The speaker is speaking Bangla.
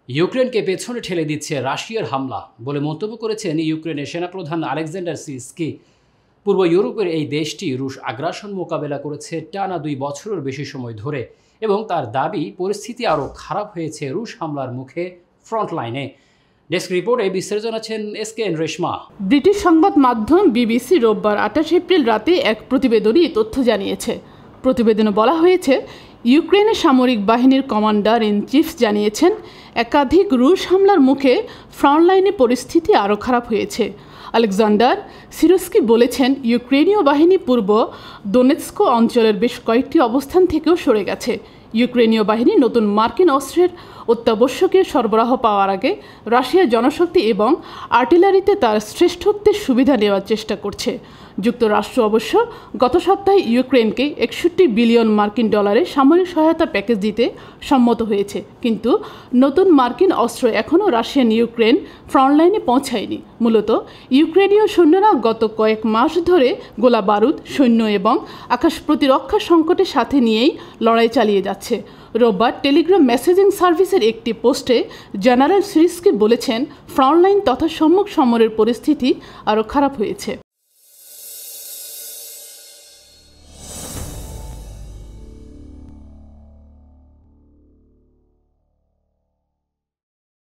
ইউক্রেনকে পেছনে ঠেলে দিচ্ছে রাশিয়ার হামলা বলে মন্তব্য করেছেন ইউক্রেনের সেনাপ্রধান আলেকজান্ডার সিরস্কি। পূর্ব ইউরোপের এই দেশটি রুশ আগ্রাসন মোকাবেলা করেছে টানা 2 বছরের বেশি সময় ধরে এবং তার দাবি পরিস্থিতি আরও খারাপ হয়েছে রুশ হামলার মুখে ফ্রন্টলাইনে। ডেস্ক রিপোর্টে বিস্তারিত জানাচ্ছেন SKN রেশমা। ব্রিটিশ সংবাদ মাধ্যম বিবিসি রোববার 28 এপ্রিল রাতে এক প্রতিবেদনে এই তথ্য জানিয়েছে। প্রতিবেদনে বলা হয়েছে, ইউক্রেনের সামরিক বাহিনীর কমান্ডার ইন চিফ জানিয়েছেন, একাধিক রুশ হামলার মুখে ফ্রন্টলাইনে পরিস্থিতি আরও খারাপ হয়েছে। আলেকজান্ডার সিরস্কি বলেছেন, ইউক্রেনীয় বাহিনী পূর্ব দোনেৎস্ক অঞ্চলের বেশ কয়েকটি অবস্থান থেকেও সরে গেছে। ইউক্রেনীয় বাহিনী নতুন মার্কিন অস্ত্রের অত্যাবশ্যকীয় সরবরাহ পাওয়ার আগে রাশিয়ার জনশক্তি এবং আর্টিলারিতে তার শ্রেষ্ঠত্বের সুবিধা নেওয়ার চেষ্টা করছে। যুক্তরাষ্ট্র অবশ্য গত সপ্তাহে ইউক্রেনকে 61 বিলিয়ন মার্কিন ডলারের সামরিক সহায়তা প্যাকেজ দিতে সম্মত হয়েছে, কিন্তু নতুন মার্কিন অস্ত্র এখনও রাশিয়ান ইউক্রেন ফ্রন্টলাইনে পৌঁছায়নি। মূলত ইউক্রেনীয় সৈন্যরা গত কয়েক মাস ধরে গোলা বারুদ, সৈন্য এবং আকাশ প্রতিরক্ষা সংকটের সাথে নিয়েই লড়াই চালিয়ে যাচ্ছে। রোববার টেলিগ্রাম মেসেজিং সার্ভিসের একটি পোস্টে জেনারেল সিরস্কি বলেছেন, ফ্রন্টলাইন তথা সম্মুখ সমরের পরিস্থিতি আরও খারাপ হয়েছে।